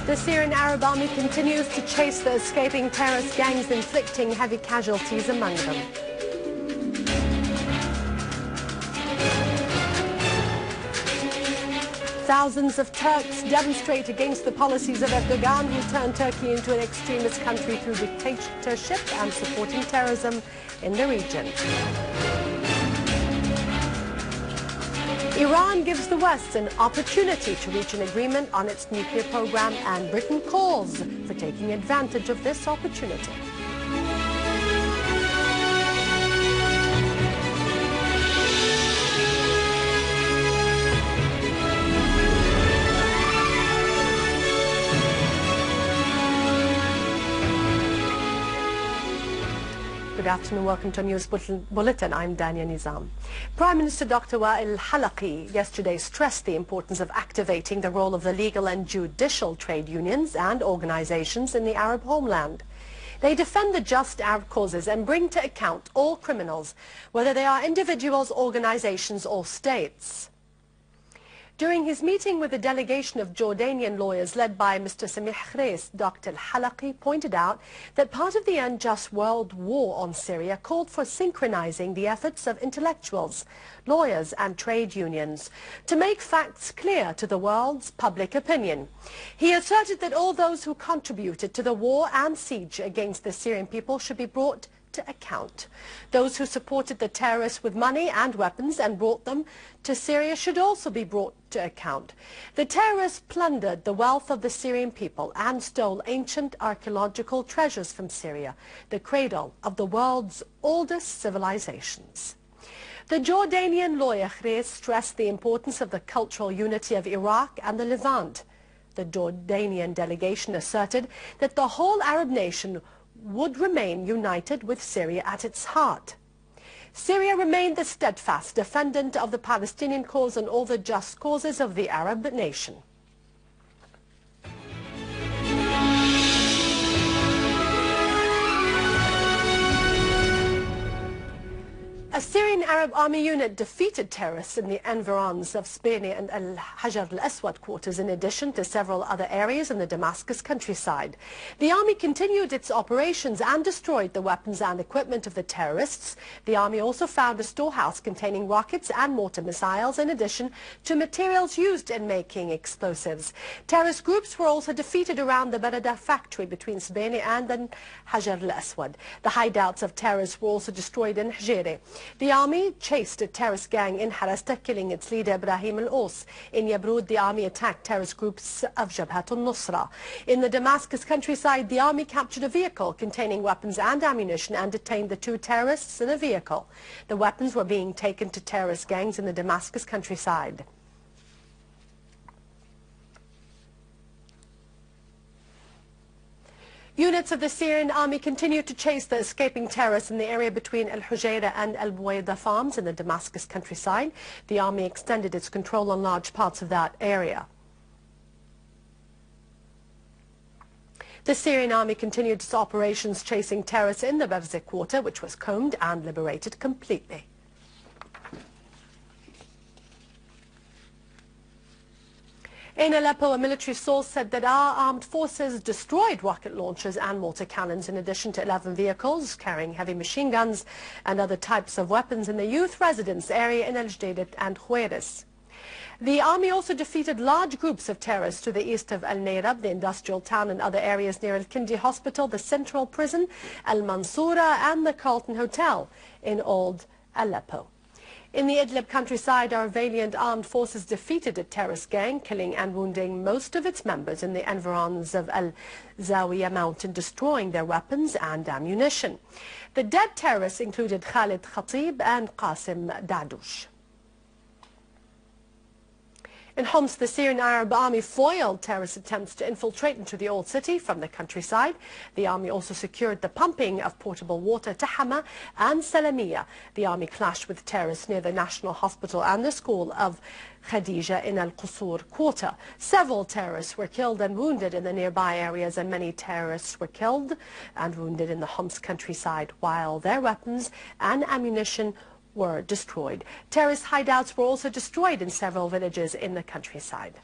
The Syrian Arab Army continues to chase the escaping terrorist gangs, inflicting heavy casualties among them. Thousands of Turks demonstrate against the policies of Erdogan, who turned Turkey into an extremist country through dictatorship and supporting terrorism in the region. Iran gives the West an opportunity to reach an agreement on its nuclear program, and Britain calls for taking advantage of this opportunity. Good afternoon, welcome to a news bulletin. I'm Dania Nizam. Prime Minister Dr. Wael al-Halqi yesterday stressed the importance of activating the role of the legal and judicial trade unions and organizations in the Arab homeland. They defend the just Arab causes and bring to account all criminals, whether they are individuals, organizations or states. During his meeting with a delegation of Jordanian lawyers led by Mr. Samih Khreis, Dr. al-Halqi pointed out that part of the unjust world war on Syria called for synchronizing the efforts of intellectuals, lawyers and trade unions to make facts clear to the world's public opinion. He asserted that all those who contributed to the war and siege against the Syrian people should be brought to account. Those who supported the terrorists with money and weapons and brought them to Syria should also be brought to account. The terrorists plundered the wealth of the Syrian people and stole ancient archaeological treasures from Syria, the cradle of the world's oldest civilizations. The Jordanian lawyer Khreis stressed the importance of the cultural unity of Iraq and the Levant. The Jordanian delegation asserted that the whole Arab nation would remain united with Syria at its heart. Syria remained the steadfast defendant of the Palestinian cause and all the just causes of the Arab nation. A Syrian Arab Army unit defeated terrorists in the environs of Syrien and al-Aswad quarters, in addition to several other areas in the Damascus countryside. The army continued its operations and destroyed the weapons and equipment of the terrorists. The army also found a storehouse containing rockets and mortar missiles, in addition to materials used in making explosives. Terrorist groups were also defeated around the Barada factory between Syrien and al-Aswad. The hideouts of terrorists were also destroyed in Hoshyar. The army chased a terrorist gang in Harasta, killing its leader Ibrahim al-Os. In Uproot, the army attacked terrorist groups of Jabhat al-Nusra. In the Damascus countryside, the army captured a vehicle containing weapons and ammunition and detained the two terrorists in the vehicle. The weapons were being taken to terrorist gangs in the Damascus countryside. Units of the Syrian army continue to chase the escaping terrorists in the area between al-Hoshyar and al-Buwaida farms in the Damascus countryside. The army extended its control on large parts of that area. The Syrian army continued its operations chasing terrorists in the Bevze quarter, which was combed and liberated completely. In Aleppo, a military source said that our armed forces destroyed rocket launchers and mortar cannons, in addition to 11 vehicles carrying heavy machine guns and other types of weapons in the youth residence area in al-Jadid and Khuwairis. The army also defeated large groups of terrorists to the east of al-Nayrab, the industrial town, and other areas near al-Kindi Hospital, the Central Prison, al-Mansoura and the Carlton Hotel in Old Aleppo. In the Idlib countryside, our valiant armed forces defeated a terrorist gang, killing and wounding most of its members in the environs of Al-Zawiya mountain, destroying their weapons and ammunition. The dead terrorists included Khalid Khatib and Qasim Dadush. In Homs, the Syrian Arab Army foiled terrorist attempts to infiltrate into the old city from the countryside. The army also secured the pumping of potable water to Hama and Salamiya. The army clashed with terrorists near the National Hospital and the school of Khadija in Al-Qusur quarter. Several terrorists were killed and wounded in the nearby areas, and many terrorists were killed and wounded in the Homs countryside, while their weapons and ammunition were destroyed. Terrorist hideouts were also destroyed in several villages in the countryside.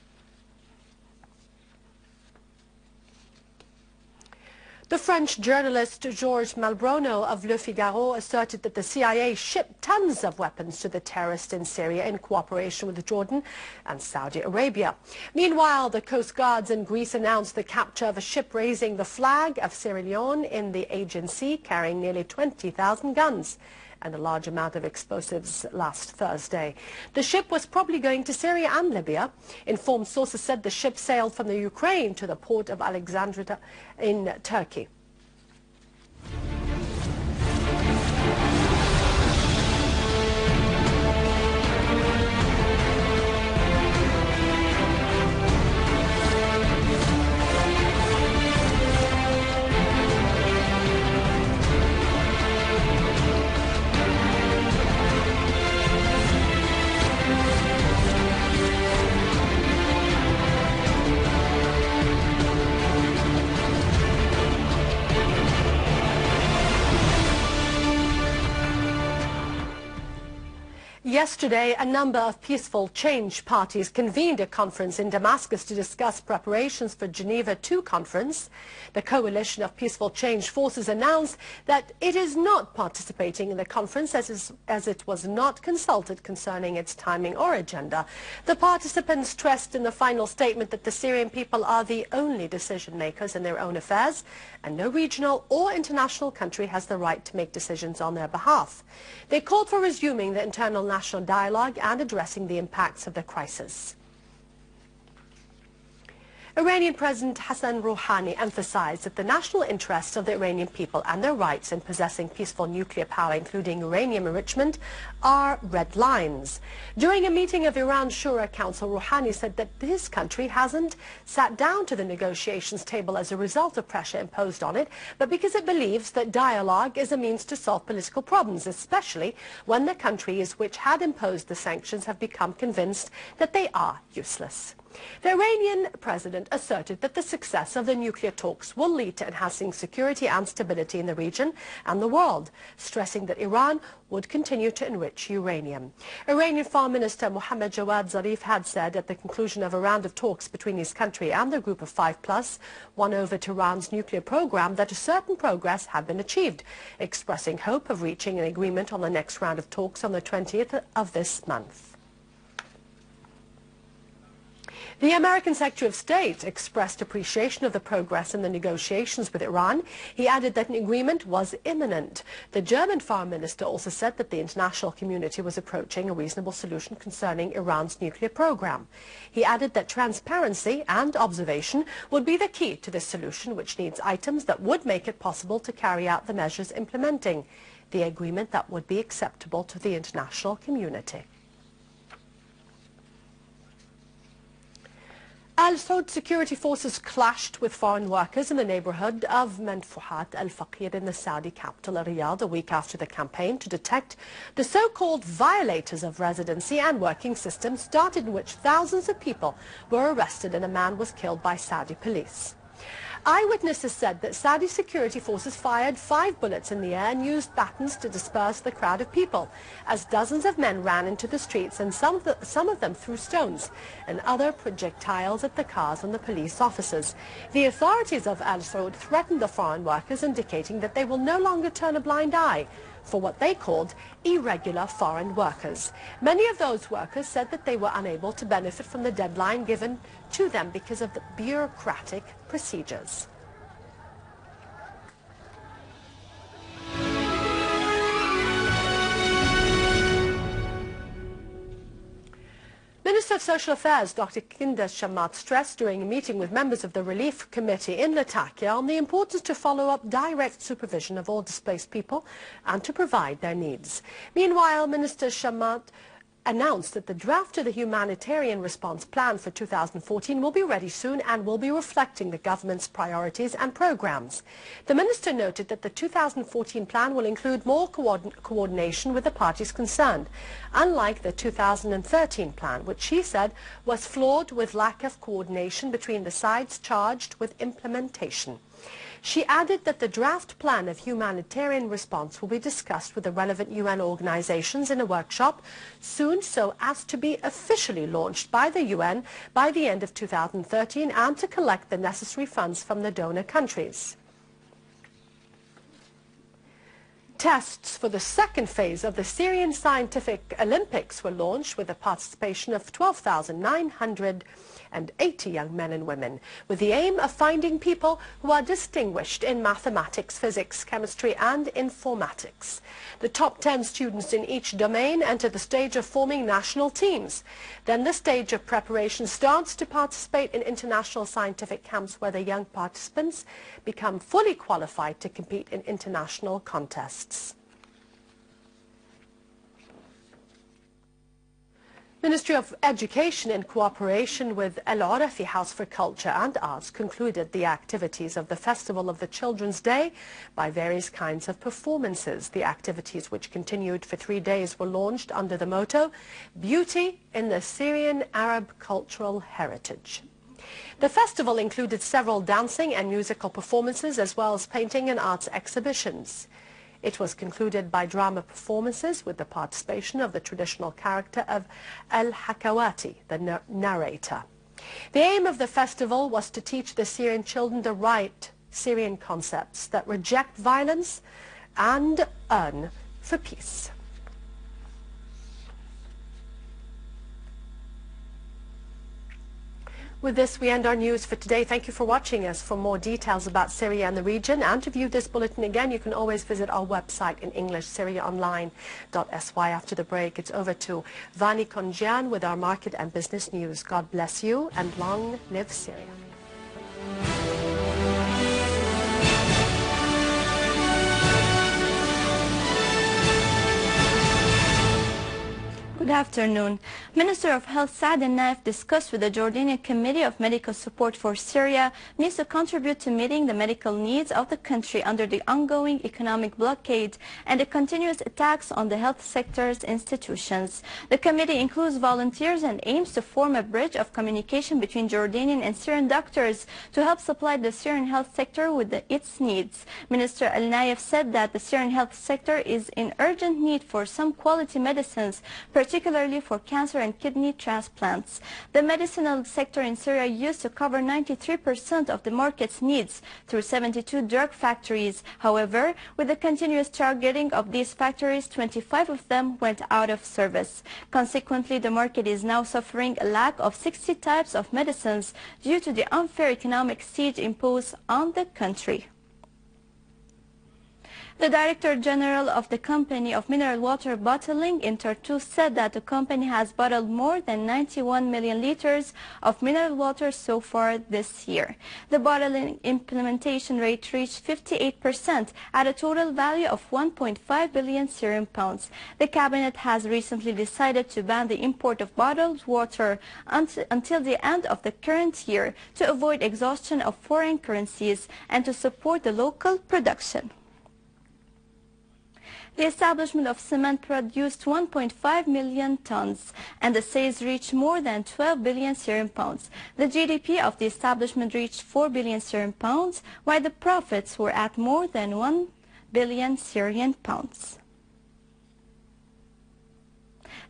The French journalist Georges Malbrono of Le Figaro asserted that the CIA shipped tons of weapons to the terrorists in Syria in cooperation with Jordan and Saudi Arabia. Meanwhile, the Coast Guards in Greece announced the capture of a ship raising the flag of Sierra Leone in the Aegean Sea, carrying nearly 20,000 guns and a large amount of explosives last Thursday. The ship was probably going to Syria and Libya. Informed sources said the ship sailed from the Ukraine to the port of Alexandria in Turkey. Yesterday, a number of peaceful change parties convened a conference in Damascus to discuss preparations for Geneva II conference. The coalition of peaceful change forces announced that it is not participating in the conference as it was not consulted concerning its timing or agenda. The participants stressed in the final statement that the Syrian people are the only decision makers in their own affairs, and no regional or international country has the right to make decisions on their behalf. They called for resuming the internal national dialogue and addressing the impacts of the crisis. Iranian President Hassan Rouhani emphasized that the national interests of the Iranian people and their rights in possessing peaceful nuclear power, including uranium enrichment, are red lines. During a meeting of Iran's Shura Council, Rouhani said that his country hasn't sat down to the negotiations table as a result of pressure imposed on it, but because it believes that dialogue is a means to solve political problems, especially when the countries which had imposed the sanctions have become convinced that they are useless. The Iranian president asserted that the success of the nuclear talks will lead to enhancing security and stability in the region and the world, stressing that Iran would continue to enrich uranium. Iranian Foreign Minister Mohammad Jawad Zarif had said at the conclusion of a round of talks between his country and the Group of 5+, won over Tehran's nuclear program, that a certain progress had been achieved, expressing hope of reaching an agreement on the next round of talks on the 20th of this month. The American Secretary of State expressed appreciation of the progress in the negotiations with Iran. He added that an agreement was imminent. The German Foreign Minister also said that the international community was approaching a reasonable solution concerning Iran's nuclear program. He added that transparency and observation would be the key to this solution, which needs items that would make it possible to carry out the measures implementing the agreement that would be acceptable to the international community. Al-Saud security forces clashed with foreign workers in the neighborhood of Manfuhat al-Faqir in the Saudi capital Riyadh a week after the campaign to detect the so-called violators of residency and working systems started, in which thousands of people were arrested and a man was killed by Saudi police. Eyewitnesses said that Saudi security forces fired 5 bullets in the air and used batons to disperse the crowd of people, as dozens of men ran into the streets and some of them threw stones and other projectiles at the cars and the police officers. The authorities of Al-Saud threatened the foreign workers, indicating that they will no longer turn a blind eye for what they called irregular foreign workers. Many of those workers said that they were unable to benefit from the deadline given to them because of the bureaucratic procedures. Minister of Social Affairs Dr. Keenness stressed during a meeting with members of the Relief Committee in Latakia on the importance to follow up direct supervision of all displaced people and to provide their needs. Meanwhile, Minister Shamat announced that the draft of the humanitarian response plan for 2014 will be ready soon and will be reflecting the government's priorities and programs. The minister noted that the 2014 plan will include more coordination with the parties concerned, unlike the 2013 plan, which she said was flawed with lack of coordination between the sides charged with implementation. She added that the draft plan of humanitarian response will be discussed with the relevant UN organizations in a workshop soon, so as to be officially launched by the UN by the end of 2013 and to collect the necessary funds from the donor countries. Tests for the second phase of the Syrian Scientific Olympics were launched with the participation of 12,980 young men and women, with the aim of finding people who are distinguished in mathematics, physics, chemistry and informatics. The top 10 students in each domain enter the stage of forming national teams. Then the stage of preparation starts to participate in international scientific camps where the young participants become fully qualified to compete in international contests. Ministry of Education, in cooperation with al-Arafi House for Culture and Arts, concluded the activities of the Festival of the Children's Day by various kinds of performances. The activities, which continued for 3 days, were launched under the motto, Beauty in the Syrian Arab Cultural Heritage. The festival included several dancing and musical performances, as well as painting and arts exhibitions. It was concluded by drama performances with the participation of the traditional character of al-Hakawati, the narrator. The aim of the festival was to teach the Syrian children the right Syrian concepts that reject violence and yearn for peace. With this, we end our news for today. Thank you for watching us. For more details about Syria and the region, and to view this bulletin again, you can always visit our website in English, syriaonline.sy. After the break, it's over to Vani Konjian with our market and business news. God bless you, and long live Syria. Good afternoon. Minister of Health Saad al-Naif discussed with the Jordanian Committee of Medical Support for Syria needs to contribute to meeting the medical needs of the country under the ongoing economic blockade and the continuous attacks on the health sector's institutions. The committee includes volunteers and aims to form a bridge of communication between Jordanian and Syrian doctors to help supply the Syrian health sector with its needs. Minister al-Naif said that the Syrian health sector is in urgent need for some quality medicines, particularly for cancer and kidney transplants. The medicinal sector in Syria used to cover 93% of the market's needs through 72 drug factories. However, with the continuous targeting of these factories, 25 of them went out of service. Consequently, the market is now suffering a lack of 60 types of medicines due to the unfair economic siege imposed on the country. The Director General of the Company of Mineral Water Bottling in Tartus said that the company has bottled more than 91 million liters of mineral water so far this year. The bottling implementation rate reached 58% at a total value of 1.5 billion Syrian pounds. The Cabinet has recently decided to ban the import of bottled water until the end of the current year to avoid exhaustion of foreign currencies and to support the local production. The establishment of cement produced 1.5 million tons and the sales reached more than 12 billion Syrian pounds. The GDP of the establishment reached 4 billion Syrian pounds, while the profits were at more than 1 billion Syrian pounds.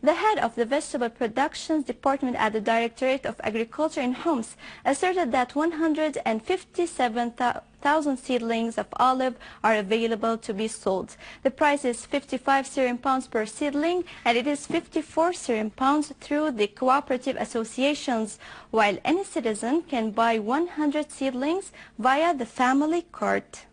The head of the Vegetable Productions Department at the Directorate of Agriculture in Homs asserted that 157,000 seedlings of olive are available to be sold. The price is 55 Syrian pounds per seedling, and it is 54 Syrian pounds through the cooperative associations, while any citizen can buy 100 seedlings via the family cart.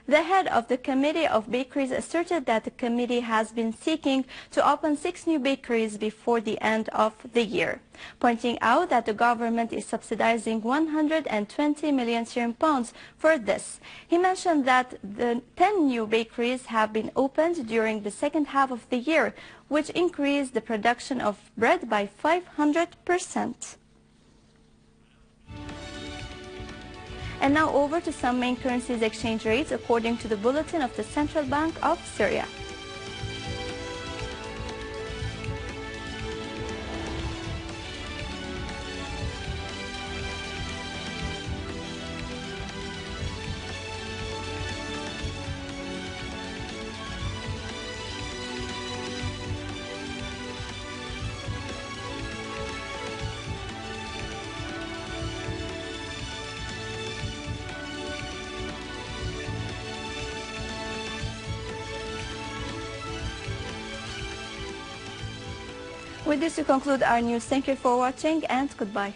The head of the Committee of Bakeries asserted that the committee has been seeking to open 6 new bakeries before the end of the year, pointing out that the government is subsidizing 120 million Syrian pounds for this. He mentioned that the 10 new bakeries have been opened during the second half of the year, which increased the production of bread by 500%. And now over to some main currencies exchange rates according to the bulletin of the Central Bank of Syria. With this, we conclude our news. Thank you for watching and goodbye.